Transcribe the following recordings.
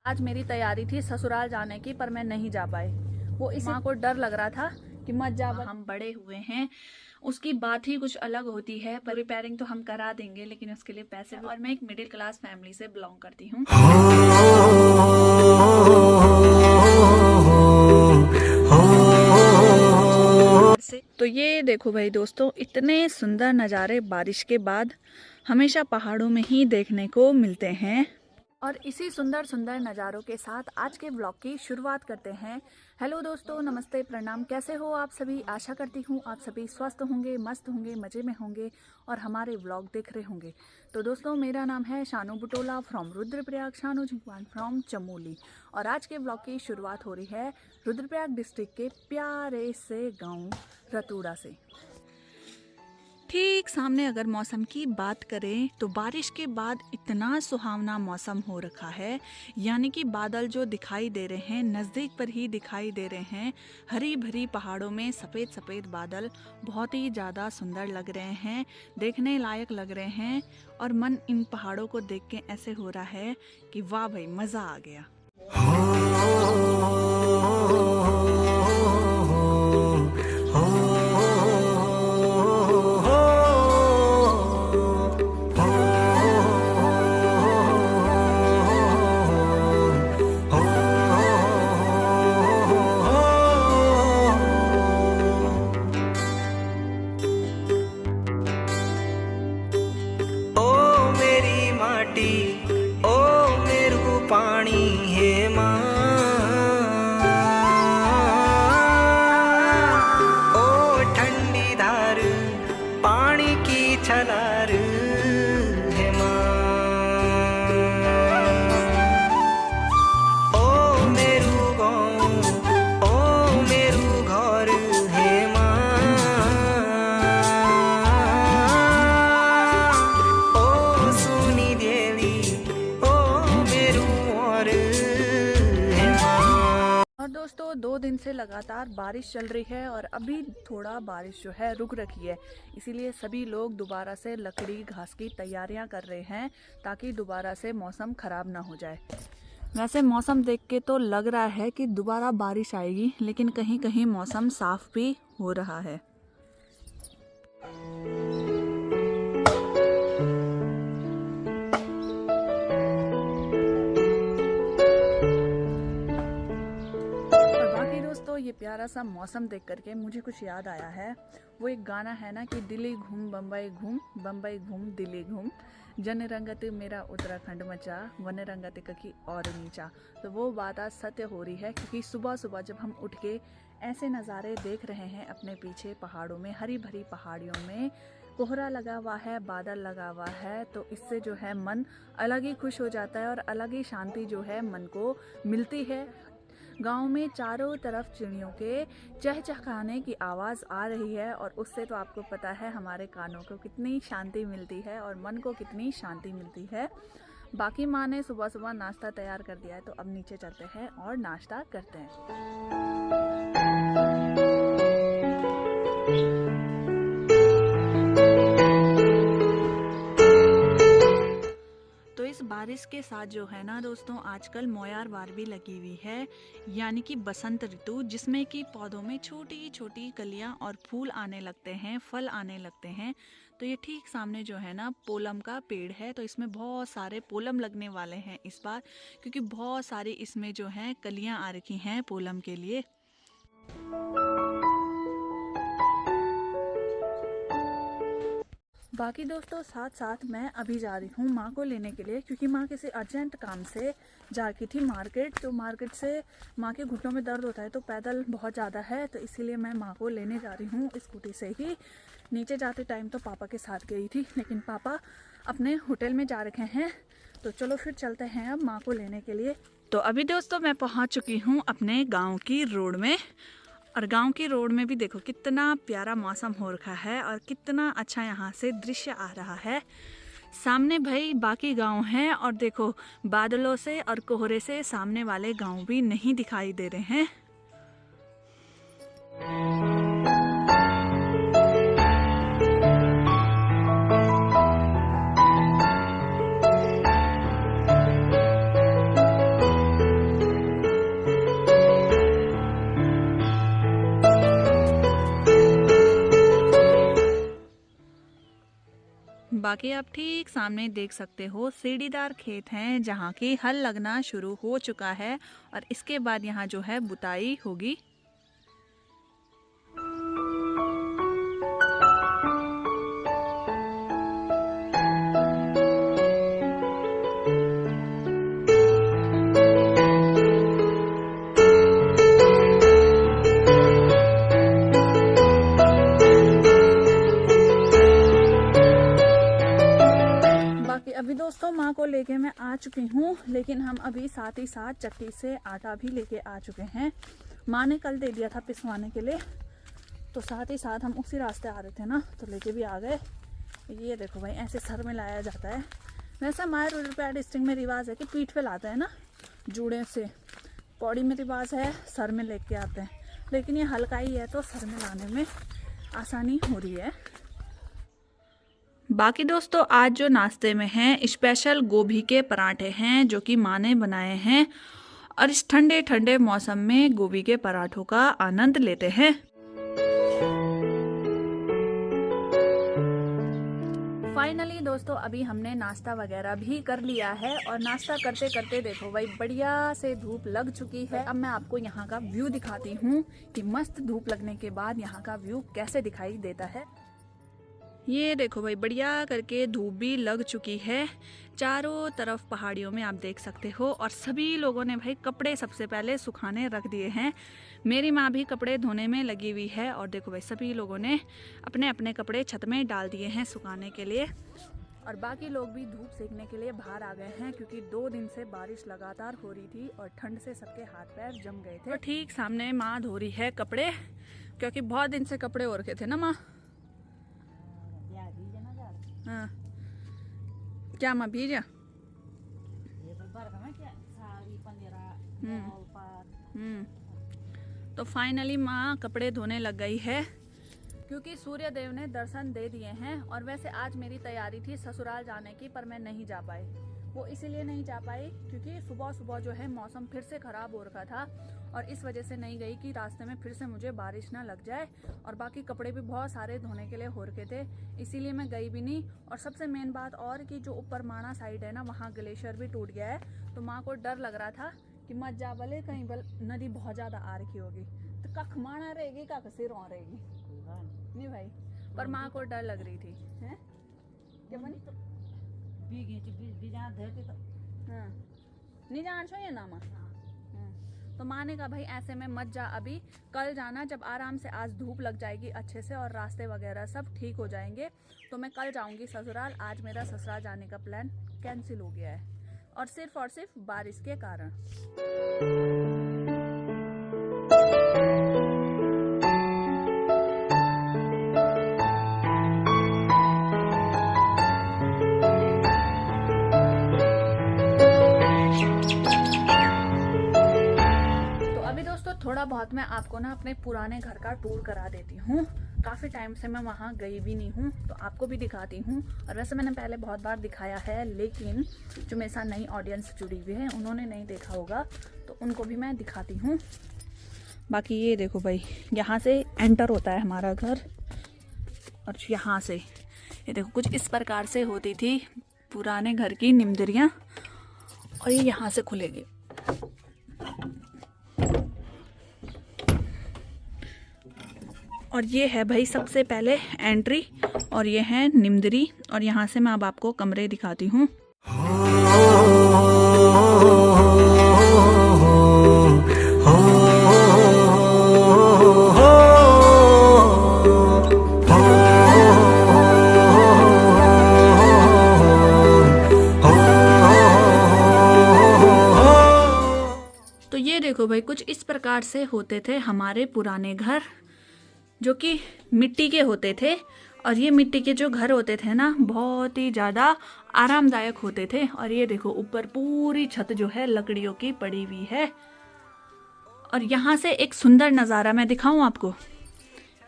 आज मेरी तैयारी थी ससुराल जाने की, पर मैं नहीं जा पाई। वो इस माँ को डर लग रहा था कि मत जा, हम बड़े हुए हैं, उसकी बात ही कुछ अलग होती है। पर रिपेयरिंग तो हम करा देंगे, लेकिन उसके लिए पैसे, और मैं एक मिडिल क्लास फैमिली से बिलोंग करती हूँ। तो ये देखो भाई दोस्तों, इतने सुंदर नज़ारे बारिश के बाद हमेशा पहाड़ों में ही देखने को मिलते हैं। और इसी सुंदर सुंदर नज़ारों के साथ आज के ब्लॉग की शुरुआत करते हैं। हेलो दोस्तों, नमस्ते, प्रणाम। कैसे हो आप सभी? आशा करती हूँ आप सभी स्वस्थ होंगे, मस्त होंगे, मज़े में होंगे और हमारे ब्लॉग देख रहे होंगे। तो दोस्तों, मेरा नाम है शानू बुटोला फ्रॉम रुद्रप्रयाग, शानू झुंकवान फ्रॉम चमोली। और आज के ब्लॉग की शुरुआत हो रही है रुद्रप्रयाग डिस्ट्रिक्ट के प्यारे से गाँव रतूड़ा से। ठीक सामने अगर मौसम की बात करें तो बारिश के बाद इतना सुहावना मौसम हो रखा है, यानी कि बादल जो दिखाई दे रहे हैं नज़दीक पर ही दिखाई दे रहे हैं। हरी भरी पहाड़ों में सफ़ेद सफ़ेद बादल बहुत ही ज़्यादा सुंदर लग रहे हैं, देखने लायक लग रहे हैं। और मन इन पहाड़ों को देख के ऐसे हो रहा है कि वाह भाई, मज़ा आ गया। ओ मेरू पानी हे माँ, ओ ठंडी धार पानी की छलार हे माँ, ओ मेरू गाँव, ओ मेरू घर हे माँ, ओ सुनी देवी और दोस्तों, 2 दिन से लगातार बारिश चल रही है और अभी थोड़ा बारिश जो है रुक रखी है, इसीलिए सभी लोग दोबारा से लकड़ी घास की तैयारियां कर रहे हैं ताकि दोबारा से मौसम खराब ना हो जाए। वैसे मौसम देख के तो लग रहा है कि दोबारा बारिश आएगी, लेकिन कहीं कहीं मौसम साफ भी हो रहा है। ये प्यारा सा मौसम देख करके मुझे कुछ याद आया है। वो एक गाना है ना कि दिल्ली घूम बम्बई घूम, बम्बई घूम दिल्ली घूम, जन रंगत मेरा उत्तराखंड मचा, वन रंगत ककी और नीचा। तो वो बात आज सत्य हो रही है, क्योंकि सुबह सुबह जब हम उठ के ऐसे नज़ारे देख रहे हैं अपने पीछे पहाड़ों में, हरी भरी पहाड़ियों में कोहरा लगा हुआ है, बादल लगा हुआ है, तो इससे जो है मन अलग ही खुश हो जाता है और अलग ही शांति जो है मन को मिलती है। गांव में चारों तरफ चिड़ियों के चहचहाने की आवाज़ आ रही है और उससे तो आपको पता है हमारे कानों को कितनी शांति मिलती है और मन को कितनी शांति मिलती है। बाकी माँ ने सुबह सुबह नाश्ता तैयार कर दिया है, तो अब नीचे चलते हैं और नाश्ता करते हैं। इस बारिश के साथ जो है ना दोस्तों, आजकल मोयार बार भी लगी हुई है, यानी कि बसंत ऋतु, जिसमें कि पौधों में छोटी छोटी कलियां और फूल आने लगते हैं, फल आने लगते हैं। तो ये ठीक सामने जो है ना पोलम का पेड़ है, तो इसमें बहुत सारे पोलम लगने वाले हैं इस बार, क्योंकि बहुत सारी इसमें जो है कलियां आ रखी हैं पोलम के लिए। बाकी दोस्तों, साथ साथ मैं अभी जा रही हूँ माँ को लेने के लिए, क्योंकि माँ किसी अर्जेंट काम से जा रही थी मार्केट। तो मार्केट से माँ के घुटनों में दर्द होता है, तो पैदल बहुत ज़्यादा है, तो इसीलिए मैं माँ को लेने जा रही हूँ स्कूटी से ही। नीचे जाते टाइम तो पापा के साथ गई थी, लेकिन पापा अपने होटल में जा रखे हैं, तो चलो फिर चलते हैं अब माँ को लेने के लिए। तो अभी दोस्तों मैं पहुँच चुकी हूँ अपने गाँव की रोड में, और गांव की रोड में भी देखो कितना प्यारा मौसम हो रखा है और कितना अच्छा यहाँ से दृश्य आ रहा है। सामने भाई बाकी गांव हैं और देखो बादलों से और कोहरे से सामने वाले गांव भी नहीं दिखाई दे रहे हैं। बाकी आप ठीक सामने देख सकते हो सीढ़ीदार खेत हैं जहाँ की हल लगना शुरू हो चुका है और इसके बाद यहाँ जो है बुताई होगी। अभी दोस्तों माँ को लेके मैं आ चुकी हूँ, लेकिन हम अभी साथ ही साथ चक्की से आटा भी लेके आ चुके हैं। माँ ने कल दे दिया था पिसवाने के लिए, तो साथ ही साथ हम उसी रास्ते आ रहे थे ना, तो लेके भी आ गए। ये देखो भाई, ऐसे सर में लाया जाता है। वैसे हमारे रुद्रप्रयाग डिस्ट्रिक्ट में रिवाज है कि पीठ पे लाते हैं ना, जूड़े से। पौड़ी में रिवाज है सर में लेके आते हैं, लेकिन ये हल्का ही है तो सर में लाने में आसानी हो रही है। बाकी दोस्तों आज जो नाश्ते में हैं स्पेशल गोभी के पराठे हैं जो कि माँ ने बनाए हैं, और इस ठंडे ठंडे मौसम में गोभी के पराठों का आनंद लेते हैं। फाइनली दोस्तों अभी हमने नाश्ता वगैरह भी कर लिया है, और नाश्ता करते करते देखो भाई बढ़िया से धूप लग चुकी है। अब मैं आपको यहाँ का व्यू दिखाती हूँ कि मस्त धूप लगने के बाद यहाँ का व्यू कैसे दिखाई देता है। ये देखो भाई बढ़िया करके धूप भी लग चुकी है, चारों तरफ पहाड़ियों में आप देख सकते हो। और सभी लोगों ने भाई कपड़े सबसे पहले सुखाने रख दिए हैं। मेरी माँ भी कपड़े धोने में लगी हुई है, और देखो भाई सभी लोगों ने अपने अपने कपड़े छत में डाल दिए हैं सुखाने के लिए। और बाकी लोग भी धूप सेकने के लिए बाहर आ गए हैं, क्योंकि 2 दिन से बारिश लगातार हो रही थी और ठंड से सबके हाथ पैर जम गए थे। और ठीक सामने माँ धो रही है कपड़े, क्योंकि बहुत दिन से कपड़े हो रखे थे ना माँ। हाँ क्या माँ भीजा? तो फाइनली माँ कपड़े धोने लग गई है, क्योंकि सूर्य देव ने दर्शन दे दिए हैं। और वैसे आज मेरी तैयारी थी ससुराल जाने की, पर मैं नहीं जा पाई। वो इसीलिए नहीं जा पाई क्योंकि सुबह सुबह जो है मौसम फिर से ख़राब हो रखा था, और इस वजह से नहीं गई कि रास्ते में फिर से मुझे बारिश ना लग जाए। और बाकी कपड़े भी बहुत सारे धोने के लिए हो रखे थे, इसीलिए मैं गई भी नहीं। और सबसे मेन बात और कि जो ऊपर माणा साइड है ना, वहाँ ग्लेशियर भी टूट गया है, तो माँ को डर लग रहा था कि मत जा बले, कहीं बल नदी बहुत ज़्यादा आ रखी होगी तो कख माणा रहेगी कख सिर रहेगी नहीं भाई। पर माँ को डर लग रही थी। हैं क्या बनी तो हाँ नहीं जान छो ये ना माँ। तो माँ ने कहा भाई ऐसे में मत जा अभी, कल जाना जब आराम से। आज धूप लग जाएगी अच्छे से और रास्ते वगैरह सब ठीक हो जाएंगे, तो मैं कल जाऊंगी ससुराल। आज मेरा ससुराल जाने का प्लान कैंसिल हो गया है, और सिर्फ बारिश के कारण। थोड़ा बहुत मैं आपको ना अपने पुराने घर का टूर करा देती हूँ। काफ़ी टाइम से मैं वहाँ गई भी नहीं हूँ, तो आपको भी दिखाती हूँ। और वैसे मैंने पहले बहुत बार दिखाया है, लेकिन जो मेरे साथ नई ऑडियंस जुड़ी हुई है उन्होंने नहीं देखा होगा, तो उनको भी मैं दिखाती हूँ। बाकी ये देखो भाई, यहाँ से एंटर होता है हमारा घर, और यहाँ से ये देखो कुछ इस प्रकार से होती थी पुराने घर की निमदरियाँ, और ये यहाँ से खुलेगी। और ये है भाई सबसे पहले एंट्री, और ये है निमदरी। और यहाँ से मैं अब आपको कमरे दिखाती हूँ। तो ये देखो भाई कुछ इस प्रकार से होते थे हमारे पुराने घर, जो कि मिट्टी के होते थे। और ये मिट्टी के जो घर होते थे ना, बहुत ही ज़्यादा आरामदायक होते थे। और ये देखो ऊपर पूरी छत जो है लकड़ियों की पड़ी हुई है। और यहाँ से एक सुंदर नज़ारा मैं दिखाऊं आपको।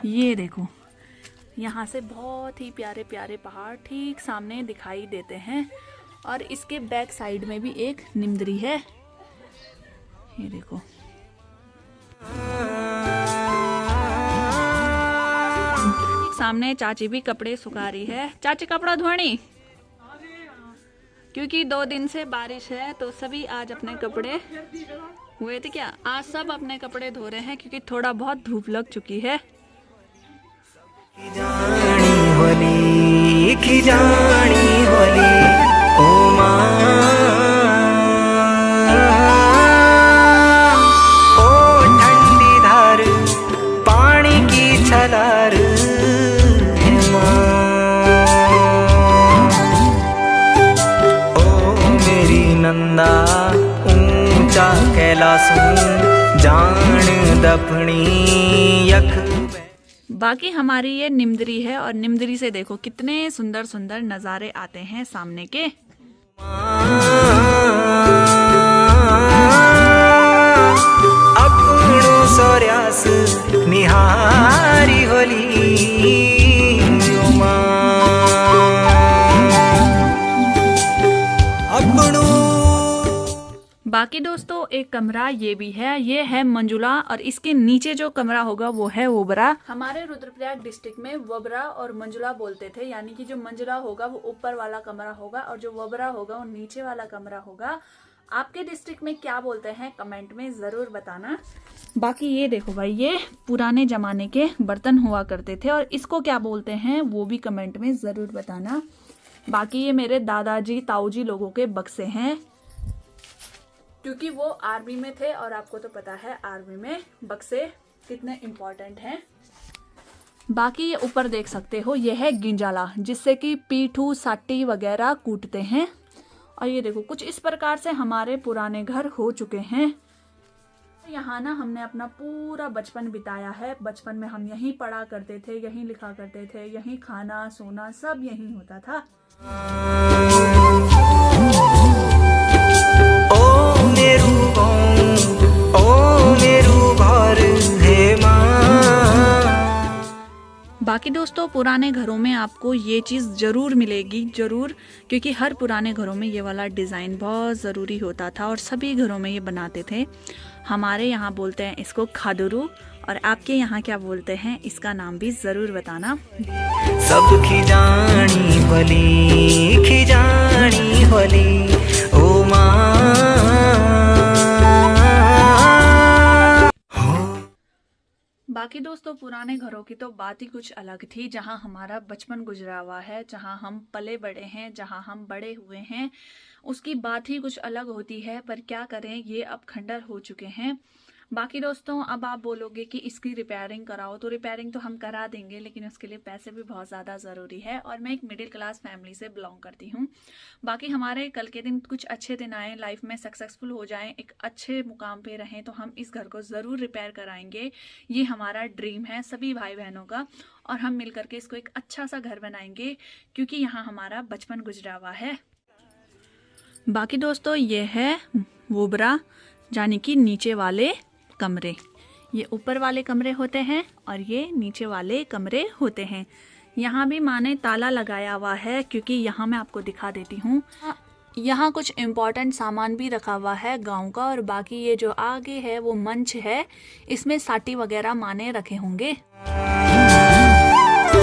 ये देखो यहाँ से बहुत ही प्यारे प्यारे पहाड़ ठीक सामने दिखाई देते हैं। और इसके बैक साइड में भी एक निमदरी है, ये देखो। सामने चाची भी कपड़े सुखा रही है। चाची कपड़ा धोनी क्योंकि 2 दिन से बारिश है तो सभी आज अपने कपड़े हुए थे क्या, आज सब अपने कपड़े धो रहे हैं क्योंकпि थोड़ा बहुत धूप लग चुकी है। खिजानी होली ओ माँ ओ ठंडी धार पानी की छलार है माँ ओ मेरी नंदा ऊंचा कैलासों जान दफनी यख। बाकी हमारी ये निमदरी है और निमदरी से देखो कितने सुंदर सुंदर नज़ारे आते हैं सामने के। अपनो सोर्यास निहारी होली अपनो। बाकी दोस्तों एक कमरा ये भी है, ये है मंजुला और इसके नीचे जो कमरा होगा वो है वोबरा। हमारे रुद्रप्रयाग डिस्ट्रिक्ट में वोबरा और मंजुला बोलते थे, यानी कि जो मंजुला होगा वो ऊपर वाला कमरा होगा और जो वोबरा होगा वो नीचे वाला कमरा होगा। आपके डिस्ट्रिक्ट में क्या बोलते हैं कमेंट में ज़रूर बताना। बाकी ये देखो भाई, ये पुराने ज़माने के बर्तन हुआ करते थे और इसको क्या बोलते हैं वो भी कमेंट में ज़रूर बताना। बाकी ये मेरे दादाजी ताऊजी लोगों के बक्से हैं क्योंकि वो आर्मी में थे और आपको तो पता है आर्मी में बक्से कितने इम्पोर्टेंट हैं। बाकी ये ऊपर देख सकते हो, ये है गिंजाला जिससे कि पीठू साटी वगैरह कूटते हैं। और ये देखो कुछ इस प्रकार से हमारे पुराने घर हो चुके हैं। यहाँ ना हमने अपना पूरा बचपन बिताया है। बचपन में हम यहीं पढ़ा करते थे, यहीं लिखा करते थे, यहीं खाना सोना सब यहीं होता था। बाकी दोस्तों पुराने घरों में आपको ये चीज़ ज़रूर मिलेगी, ज़रूर, क्योंकि हर पुराने घरों में ये वाला डिज़ाइन बहुत ज़रूरी होता था और सभी घरों में ये बनाते थे। हमारे यहाँ बोलते हैं इसको खादुरू और आपके यहाँ क्या बोलते हैं इसका नाम भी ज़रूर बताना। सब खिजानी होली ओ माँ। बाकी दोस्तों पुराने घरों की तो बात ही कुछ अलग थी। जहाँ हमारा बचपन गुजरा हुआ है, जहाँ हम पले बड़े हैं, जहाँ हम बड़े हुए हैं, उसकी बात ही कुछ अलग होती है। पर क्या करें, ये अब खंडर हो चुके हैं। बाकी दोस्तों अब आप बोलोगे कि इसकी रिपेयरिंग कराओ, तो रिपेयरिंग तो हम करा देंगे, लेकिन उसके लिए पैसे भी बहुत ज़्यादा ज़रूरी है और मैं एक मिडिल क्लास फैमिली से बिलोंग करती हूँ। बाकी हमारे कल के दिन कुछ अच्छे दिन आए, लाइफ में सक्सेसफुल हो जाएं, एक अच्छे मुकाम पे रहें, तो हम इस घर को ज़रूर रिपेयर कराएंगे। ये हमारा ड्रीम है सभी भाई बहनों का और हम मिल करके इसको एक अच्छा सा घर बनाएंगे क्योंकि यहाँ हमारा बचपन गुजरा हुआ है। बाकी दोस्तों ये है वोबरा, यानी कि नीचे वाले कमरे। ये ऊपर वाले कमरे होते हैं और ये नीचे वाले कमरे होते हैं। यहाँ भी माँ ने ताला लगाया हुआ है क्योंकि यहाँ मैं आपको दिखा देती हूँ। यहाँ कुछ इम्पोर्टेंट सामान भी रखा हुआ है गांव का। और बाकी ये जो आगे है वो मंच है, इसमें साटी वगैरह माँ ने रखे होंगे।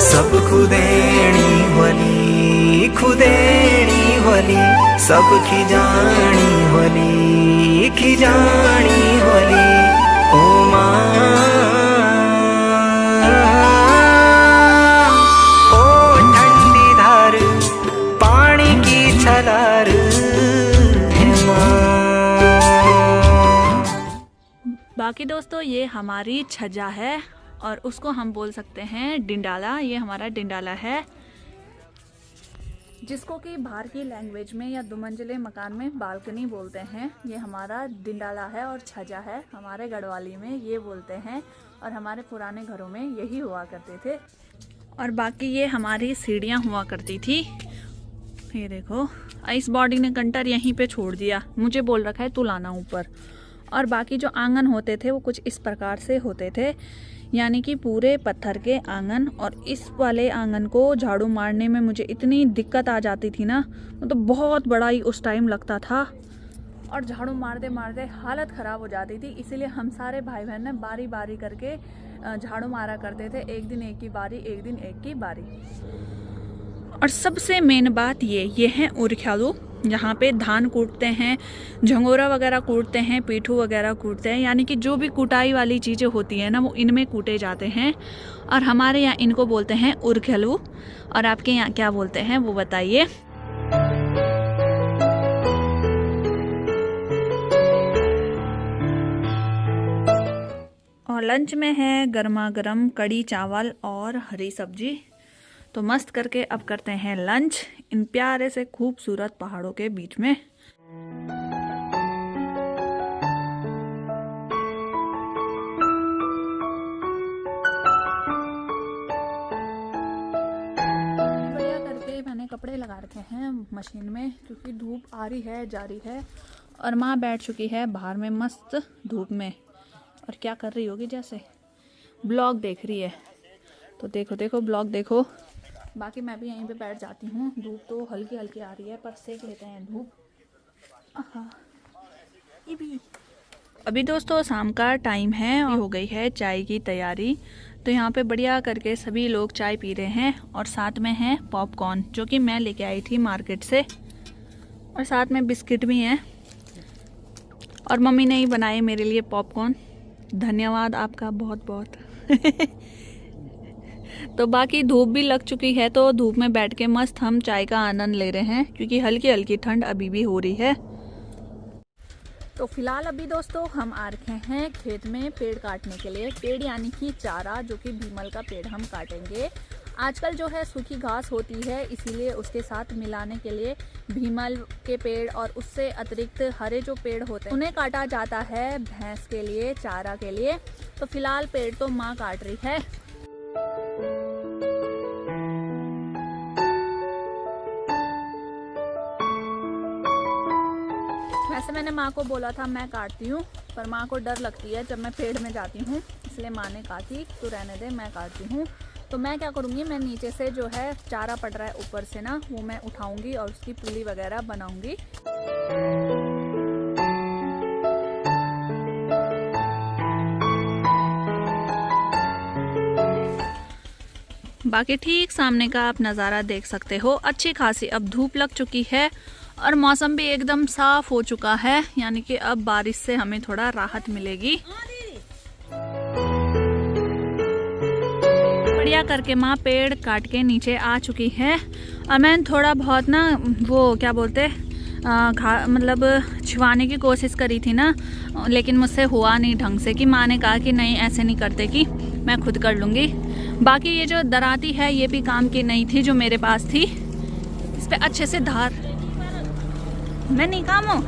सब खुदेनी होली सब खिजानी होली ओ माँ। ओ ठंडी धार पानी की छलार है माँ। बाकी दोस्तों ये हमारी छज्जा है और उसको हम बोल सकते हैं डिंडाला। ये हमारा डिंडाला है जिसको कि बाहर की लैंग्वेज में या दुमंजिले मकान में बालकनी बोलते हैं। ये हमारा डिंडाला है और छज्जा है, हमारे गढ़वाली में ये बोलते हैं और हमारे पुराने घरों में यही हुआ करते थे। और बाकी ये हमारी सीढ़ियाँ हुआ करती थी। ये देखो इस बॉडी ने कंटर यहीं पे छोड़ दिया, मुझे बोल रखा है तू लाना ऊपर। और बाकी जो आंगन होते थे वो कुछ इस प्रकार से होते थे, यानी कि पूरे पत्थर के आंगन। और इस वाले आंगन को झाड़ू मारने में मुझे इतनी दिक्कत आ जाती थी ना, तो बहुत बड़ा ही उस टाइम लगता था और झाड़ू मारते मारते हालत ख़राब हो जाती थी। इसीलिए हम सारे भाई बहन ने बारी बारी करके झाड़ू मारा करते थे, एक दिन एक की बारी, एक दिन एक की बारी। और सबसे मेन बात ये है उरख्यालू, यहाँ पे धान कूटते हैं, झंगोरा वगैरह कूटते हैं, पीठू वगैरह कूटते हैं, यानी कि जो भी कुटाई वाली चीज़ें होती हैं ना वो इनमें कूटे जाते हैं। और हमारे यहाँ इनको बोलते हैं उरखलू, और आपके यहाँ क्या बोलते हैं वो बताइए। और लंच में है गर्मा गर्म कड़ी चावल और हरी सब्जी। तो मस्त करके अब करते हैं लंच इन प्यारे से खूबसूरत पहाड़ों के बीच में। बढ़िया करके मैंने कपड़े लगा रखे हैं मशीन में, क्योंकि धूप आ रही है जा रही है। और माँ बैठ चुकी है बाहर में मस्त धूप में, और क्या कर रही होगी, जैसे ब्लॉग देख रही है। तो देखो देखो ब्लॉग देखो। बाकी मैं भी यहीं पे बैठ जाती हूँ। धूप तो हल्की हल्की आ रही है, पर सेक लेते हैं धूप। ये भी अभी दोस्तों शाम का टाइम है और हो गई है चाय की तैयारी। तो यहाँ पे बढ़िया करके सभी लोग चाय पी रहे हैं, और साथ में है पॉपकॉर्न जो कि मैं लेके आई थी मार्केट से, और साथ में बिस्किट भी हैं। और मम्मी ने ही बनाए मेरे लिए पॉपकॉर्न, धन्यवाद आपका बहुत बहुत। तो बाकी धूप भी लग चुकी है, तो धूप में बैठ के मस्त हम चाय का आनंद ले रहे हैं, क्योंकि हल्की हल्की ठंड अभी भी हो रही है। तो फिलहाल अभी दोस्तों हम आ रखे हैं खेत में पेड़ काटने के लिए। पेड़ यानी कि चारा, जो कि भीमल का पेड़ हम काटेंगे। आजकल जो है सूखी घास होती है, इसीलिए उसके साथ मिलाने के लिए भीमल के पेड़ और उससे अतिरिक्त हरे जो पेड़ होते हैं उन्हें काटा जाता है भैंस के लिए, चारा के लिए। तो फिलहाल पेड़ तो माँ काट रही है। वैसे मैंने माँ को बोला था मैं काटती हूँ, पर माँ को डर लगती है जब मैं पेड़ में जाती हूँ, इसलिए माँ ने कहा कि तू रहने दे, मैं काटती हूँ। तो मैं क्या करूँगी, मैं नीचे से जो है चारा पड़ रहा है ऊपर से ना, वो मैं उठाऊँगी और उसकी पुली वगैरह बनाऊँगी। बाकी ठीक सामने का आप नज़ारा देख सकते हो। अच्छी खासी अब धूप लग चुकी है और मौसम भी एकदम साफ हो चुका है, यानी कि अब बारिश से हमें थोड़ा राहत मिलेगी। बढ़िया करके माँ पेड़ काट के नीचे आ चुकी है, और मैंने थोड़ा बहुत ना वो क्या बोलते मतलब छिवाने की कोशिश करी थी ना, लेकिन मुझसे हुआ नहीं ढंग से, कि माँ ने कहा कि नहीं ऐसे नहीं करते, कि मैं खुद कर लूँगी। बाकी ये जो दराती है ये भी काम की नहीं थी जो मेरे पास थी, इस पे अच्छे से धार मैं नहीं काम हूँ।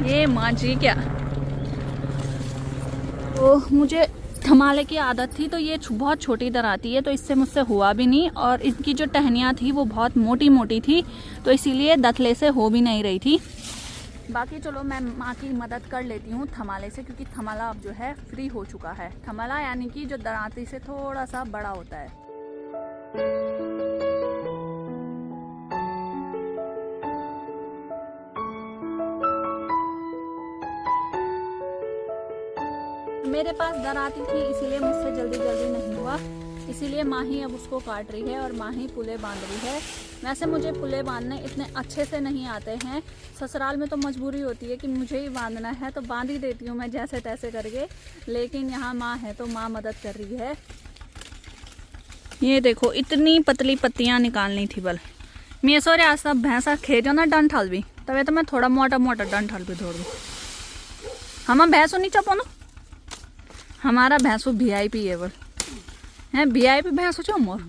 ये माँ जी क्या, तो मुझे थमाले की आदत थी, तो ये बहुत छोटी दराती है, तो इससे मुझसे हुआ भी नहीं। और इसकी जो टहनियाँ थी वो बहुत मोटी मोटी थी, तो इसीलिए दतले से हो भी नहीं रही थी। बाकी चलो मैं माँ की मदद कर लेती हूँ थमाले से, क्योंकि थमाला अब जो है फ्री हो चुका है। थमाला यानी कि जो दराती से थोड़ा सा बड़ा होता है। मेरे पास दराती थी, इसीलिए मुझसे जल्दी जल्दी नहीं हुआ, इसीलिए माँ ही अब उसको काट रही है और माँ ही पुले बांध रही है। वैसे मुझे पुले बांधने इतने अच्छे से नहीं आते हैं, ससुराल में तो मजबूरी होती है कि मुझे ही बांधना है, तो बांध ही देती हूँ मैं जैसे तैसे करके, लेकिन यहाँ माँ है तो माँ मदद कर रही है। ये देखो इतनी पतली पत्तियाँ निकालनी थी बल मैं सोरे आज सब भैंसा खे जो ना डंठल भी, तबे तो मैं थोड़ा मोटा मोटा डंठल भी धोड़ दूँ। हम भैंसों नहीं चपो ना, हमारा भैंसों VIP है बोल है, VIP भैंसों चो मोर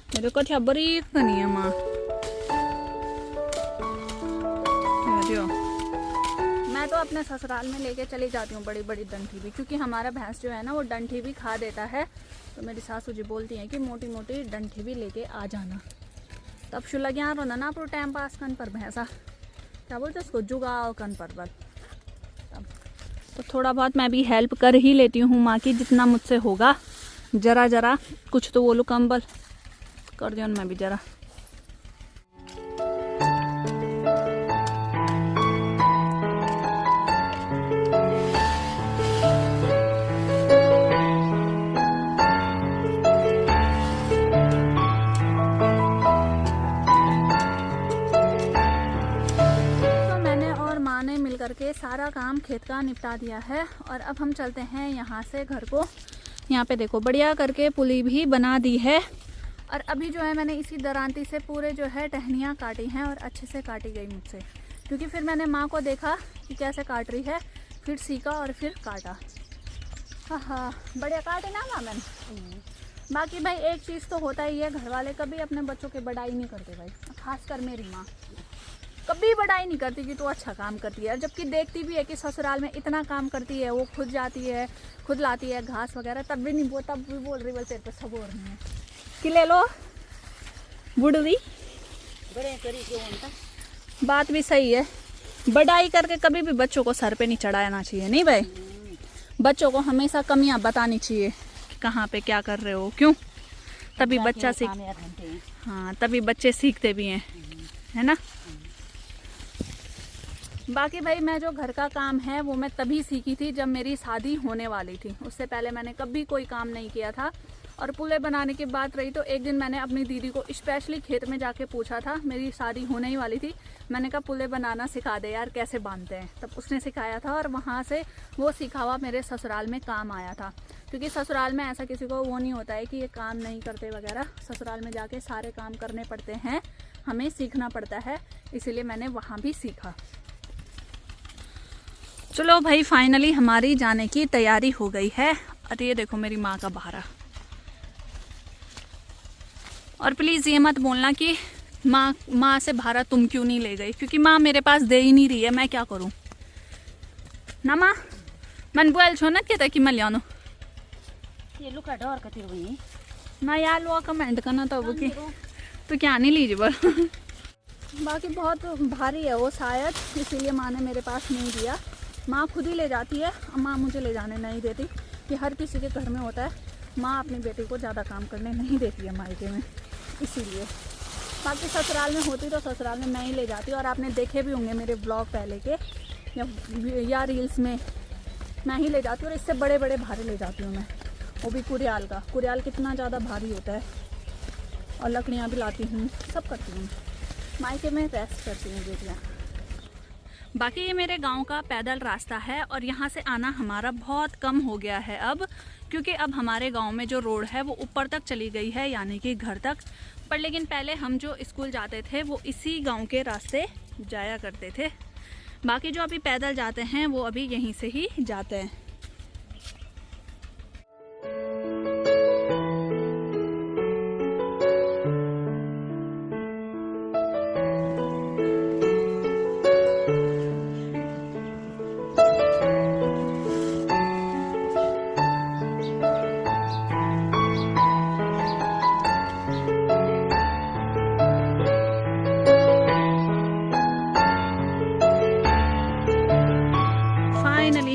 मेरे को क्या बड़ी नहीं है माँ। मैं तो अपने ससुराल में लेके चली जाती हूँ बड़ी बड़ी डंठी भी, क्योंकि हमारा भैंस जो है ना वो डंठी भी खा देता है। तो मेरी सासू जी बोलती हैं कि मोटी मोटी डंठी भी लेके आ जाना, तब शु लगे यहाँ रोना ना पूरा टाइम पास कन पर भैंसा क्या बोलते उसको जुगाओ कन पर बल। तो थोड़ा बहुत मैं भी हेल्प कर ही लेती हूँ माँ की, जितना मुझसे होगा। जरा जरा कुछ तो बोलो कंबल कर दियो मैं भी जरा। करके सारा काम खेत का निपटा दिया है और अब हम चलते हैं यहाँ से घर को। यहाँ पे देखो बढ़िया करके पुली भी बना दी है और अभी जो है मैंने इसी दरांती से पूरे जो है टहनियाँ काटी हैं और अच्छे से काटी गई मुझसे, क्योंकि फिर मैंने माँ को देखा कि कैसे काट रही है, फिर सीखा और फिर काटा। हाँ बढ़िया काटे ना माँ मैंने। बाकी भाई एक चीज़ तो होता ही है, घर वाले कभी अपने बच्चों की बड़ाई नहीं करते भाई, खासकर मेरी माँ कभी बड़ाई नहीं करती कि तू अच्छा काम करती है, जबकि देखती भी है कि ससुराल में इतना काम करती है, वो खुद जाती है, खुद लाती है घास वगैरह, तब भी नहीं, वो तब भी बोल रही, बोलते तो सब हो रही है कि ले लो बुढ़वी। बात भी सही है, बड़ाई करके कभी भी बच्चों को सर पे नहीं चढ़ाना चाहिए। नहीं भाई, बच्चों को हमेशा कमियां बतानी चाहिए कि कहाँ पे क्या कर रहे हो, क्यों, तभी बच्चा सीख, हाँ तभी बच्चे सीखते भी हैं, है ना। बाकी भाई मैं जो घर का काम है वो मैं तभी सीखी थी जब मेरी शादी होने वाली थी, उससे पहले मैंने कभी कोई काम नहीं किया था। और पुले बनाने की बात रही तो एक दिन मैंने अपनी दीदी को स्पेशली खेत में जाके पूछा था, मेरी शादी होने ही वाली थी, मैंने कहा पुले बनाना सिखा दे यार, कैसे बांधते हैं, तब उसने सिखाया था और वहाँ से वो सीखा हुआ मेरे ससुराल में काम आया था। क्योंकि ससुराल में ऐसा किसी को वो नहीं होता है कि ये काम नहीं करते वगैरह, ससुराल में जाके सारे काम करने पड़ते हैं, हमें सीखना पड़ता है, इसीलिए मैंने वहाँ भी सीखा। चलो भाई फाइनली हमारी जाने की तैयारी हो गई है। अरे ये देखो मेरी माँ का बहारा। और प्लीज़ ये मत बोलना कि माँ से भारा तुम क्यों नहीं ले गई, क्योंकि माँ मेरे पास दे ही नहीं रही है, मैं क्या करूँ ना माँ। मन बोल छो ना कहता कि मैं ले आनो ये लुका डर कतिर हुई ना यार, लो कमेंट करना तो कि तो क्या नहीं लीजिए पर बाकी बहुत भारी है वो शायद, इसीलिए माँ ने मेरे पास नहीं दिया। माँ खुद ही ले जाती है, माँ मुझे ले जाने नहीं देती, कि हर किसी के घर में होता है, माँ अपनी बेटी को ज़्यादा काम करने नहीं देती है मायके में, इसीलिए। बाकी ससुराल में होती तो ससुराल में मैं ही ले जाती, और आपने देखे भी होंगे मेरे ब्लॉग पहले के या रील्स में, मैं ही ले जाती हूँ। और इससे बड़े बड़े भारे ले जाती हूँ मैं, वो भी कुरियाल का। कुरियाल कितना ज़्यादा भारी होता है, और लकड़ियाँ भी लाती हूँ, सब करती हूँ, मायके में रेस्ट करती हूँ बेटियाँ। बाकी ये मेरे गांव का पैदल रास्ता है और यहाँ से आना हमारा बहुत कम हो गया है अब, क्योंकि अब हमारे गांव में जो रोड है वो ऊपर तक चली गई है, यानी कि घर तक। पर लेकिन पहले हम जो स्कूल जाते थे वो इसी गांव के रास्ते जाया करते थे। बाकी जो अभी पैदल जाते हैं वो अभी यहीं से ही जाते हैं।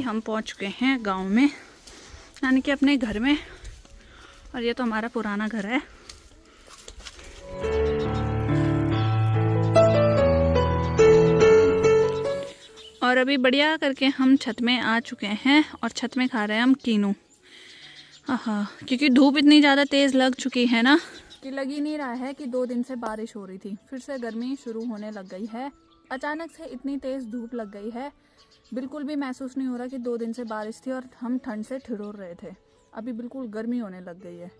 हम पहुंच चुके हैं गांव में, यानी कि अपने घर में, और ये तो हमारा पुराना घर है। और अभी बढ़िया करके हम छत में आ चुके हैं और छत में खा रहे हैं हम कीनू। हाँ, क्योंकि धूप इतनी ज़्यादा तेज़ लग चुकी है ना कि लग ही नहीं रहा है कि 2 दिन से बारिश हो रही थी, फिर से गर्मी शुरू होने लग गई है। अचानक से इतनी तेज़ धूप लग गई है, बिल्कुल भी महसूस नहीं हो रहा कि 2 दिन से बारिश थी और हम ठंड से ठिठुर रहे थे। अभी बिल्कुल गर्मी होने लग गई है।